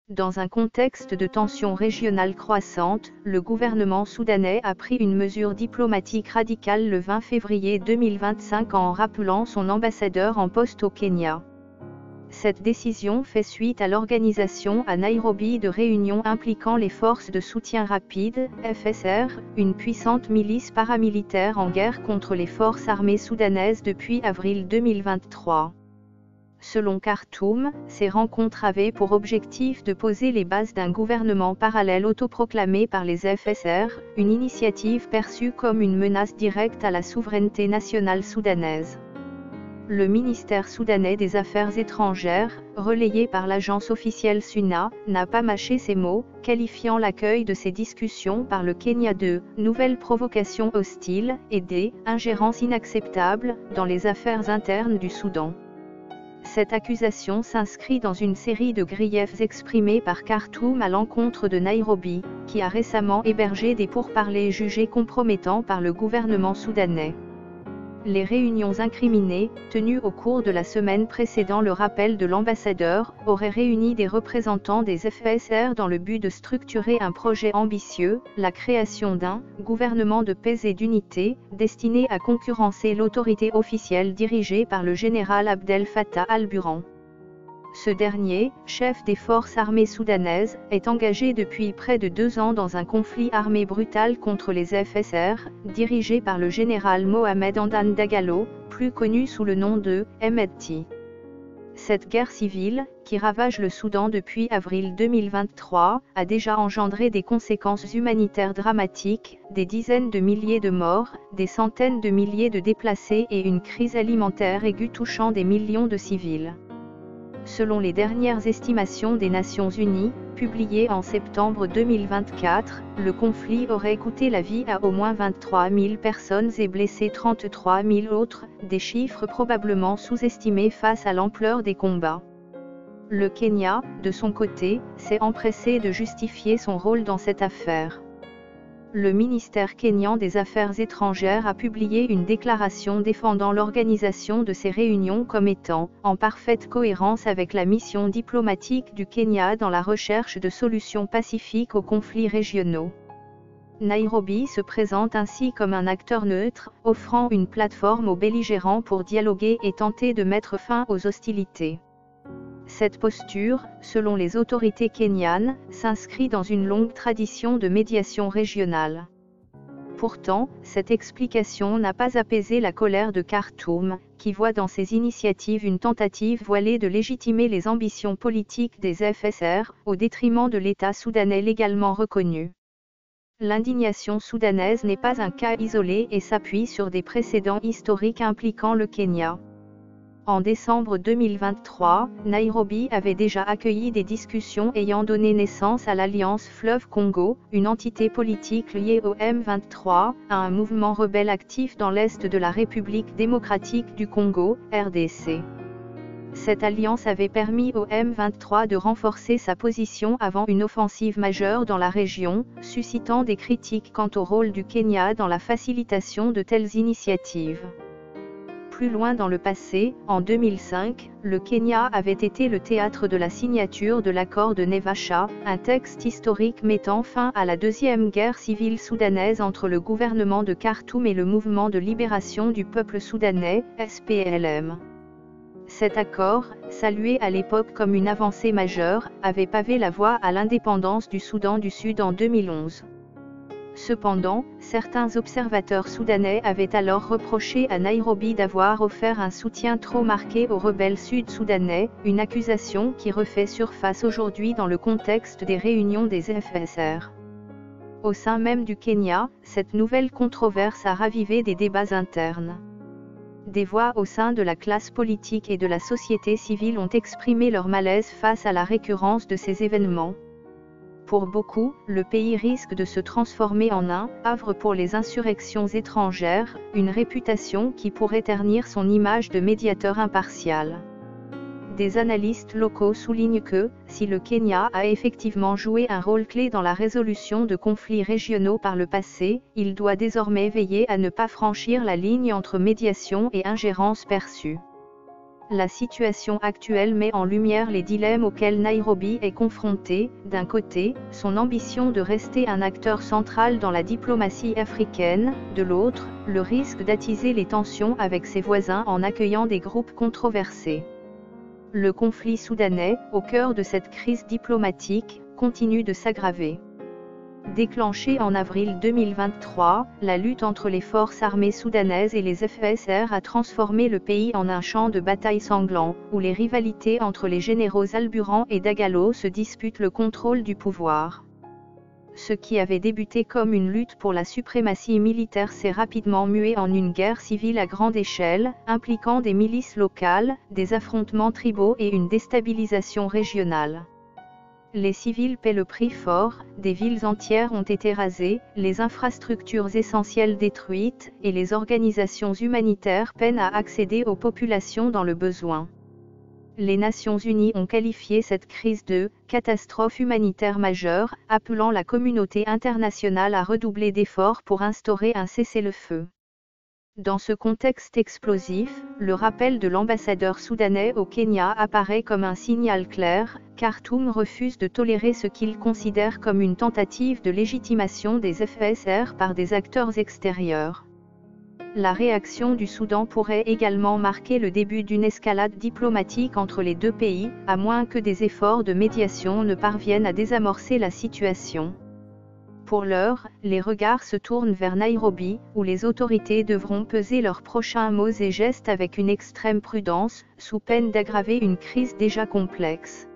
Dans un contexte de tensions régionales croissantes, le gouvernement soudanais a pris une mesure diplomatique radicale le 20 février 2025 en rappelant son ambassadeur en poste au Kenya. Cette décision fait suite à l'organisation à Nairobi de réunions impliquant les forces de soutien rapide, FSR, une puissante milice paramilitaire en guerre contre les forces armées soudanaises depuis avril 2023. Selon Khartoum, ces rencontres avaient pour objectif de poser les bases d'un gouvernement parallèle autoproclamé par les FSR, une initiative perçue comme une menace directe à la souveraineté nationale soudanaise. Le ministère soudanais des Affaires étrangères, relayé par l'agence officielle SUNA, n'a pas mâché ses mots, qualifiant l'accueil de ces discussions par le Kenya de « nouvelles provocations hostiles » et des « ingérences inacceptables » dans les affaires internes du Soudan. Cette accusation s'inscrit dans une série de griefs exprimés par Khartoum à l'encontre de Nairobi, qui a récemment hébergé des pourparlers jugés compromettants par le gouvernement soudanais. Les réunions incriminées, tenues au cours de la semaine précédant le rappel de l'ambassadeur, auraient réuni des représentants des FSR dans le but de structurer un projet ambitieux, la création d'un « gouvernement de paix et d'unité » destiné à concurrencer l'autorité officielle dirigée par le général Abdel Fattah al-Burhan. Ce dernier, chef des forces armées soudanaises, est engagé depuis près de 2 ans dans un conflit armé brutal contre les FSR, dirigé par le général Mohamed Hamdan Dagalo, plus connu sous le nom de Hemedti. Cette guerre civile, qui ravage le Soudan depuis avril 2023, a déjà engendré des conséquences humanitaires dramatiques, des dizaines de milliers de morts, des centaines de milliers de déplacés et une crise alimentaire aiguë touchant des millions de civils. Selon les dernières estimations des Nations Unies, publiées en septembre 2024, le conflit aurait coûté la vie à au moins 23 000 personnes et blessé 33 000 autres, des chiffres probablement sous-estimés face à l'ampleur des combats. Le Kenya, de son côté, s'est empressé de justifier son rôle dans cette affaire. Le ministère kényan des Affaires étrangères a publié une déclaration défendant l'organisation de ces réunions comme étant « en parfaite cohérence avec la mission diplomatique du Kenya dans la recherche de solutions pacifiques aux conflits régionaux ». Nairobi se présente ainsi comme un acteur neutre, offrant une plateforme aux belligérants pour dialoguer et tenter de mettre fin aux hostilités. Cette posture, selon les autorités kenyanes, s'inscrit dans une longue tradition de médiation régionale. Pourtant, cette explication n'a pas apaisé la colère de Khartoum, qui voit dans ces initiatives une tentative voilée de légitimer les ambitions politiques des FSR, au détriment de l'État soudanais légalement reconnu. L'indignation soudanaise n'est pas un cas isolé et s'appuie sur des précédents historiques impliquant le Kenya. En décembre 2023, Nairobi avait déjà accueilli des discussions ayant donné naissance à l'Alliance Fleuve Congo, une entité politique liée au M23, à un mouvement rebelle actif dans l'est de la République démocratique du Congo, RDC. Cette alliance avait permis au M23 de renforcer sa position avant une offensive majeure dans la région, suscitant des critiques quant au rôle du Kenya dans la facilitation de telles initiatives. Plus loin dans le passé, en 2005, le Kenya avait été le théâtre de la signature de l'accord de Naivasha, un texte historique mettant fin à la deuxième guerre civile soudanaise entre le gouvernement de Khartoum et le mouvement de libération du peuple soudanais, SPLM. Cet accord, salué à l'époque comme une avancée majeure, avait pavé la voie à l'indépendance du Soudan du Sud en 2011. Cependant, certains observateurs soudanais avaient alors reproché à Nairobi d'avoir offert un soutien trop marqué aux rebelles sud-soudanais, une accusation qui refait surface aujourd'hui dans le contexte des réunions des FSR. Au sein même du Kenya, cette nouvelle controverse a ravivé des débats internes. Des voix au sein de la classe politique et de la société civile ont exprimé leur malaise face à la récurrence de ces événements. Pour beaucoup, le pays risque de se transformer en un havre pour les insurrections étrangères, une réputation qui pourrait ternir son image de médiateur impartial. Des analystes locaux soulignent que, si le Kenya a effectivement joué un rôle clé dans la résolution de conflits régionaux par le passé, il doit désormais veiller à ne pas franchir la ligne entre médiation et ingérence perçue. La situation actuelle met en lumière les dilemmes auxquels Nairobi est confrontée, d'un côté, son ambition de rester un acteur central dans la diplomatie africaine, de l'autre, le risque d'attiser les tensions avec ses voisins en accueillant des groupes controversés. Le conflit soudanais, au cœur de cette crise diplomatique, continue de s'aggraver. Déclenchée en avril 2023, la lutte entre les forces armées soudanaises et les FSR a transformé le pays en un champ de bataille sanglant, où les rivalités entre les généraux Al-Burhan et Dagalo se disputent le contrôle du pouvoir. Ce qui avait débuté comme une lutte pour la suprématie militaire s'est rapidement mué en une guerre civile à grande échelle, impliquant des milices locales, des affrontements tribaux et une déstabilisation régionale. Les civils paient le prix fort, des villes entières ont été rasées, les infrastructures essentielles détruites, et les organisations humanitaires peinent à accéder aux populations dans le besoin. Les Nations Unies ont qualifié cette crise de « catastrophe humanitaire majeure », appelant la communauté internationale à redoubler d'efforts pour instaurer un cessez-le-feu. Dans ce contexte explosif, le rappel de l'ambassadeur soudanais au Kenya apparaît comme un signal clair. Khartoum refuse de tolérer ce qu'il considère comme une tentative de légitimation des FSR par des acteurs extérieurs. La réaction du Soudan pourrait également marquer le début d'une escalade diplomatique entre les deux pays, à moins que des efforts de médiation ne parviennent à désamorcer la situation. Pour l'heure, les regards se tournent vers Nairobi, où les autorités devront peser leurs prochains mots et gestes avec une extrême prudence, sous peine d'aggraver une crise déjà complexe.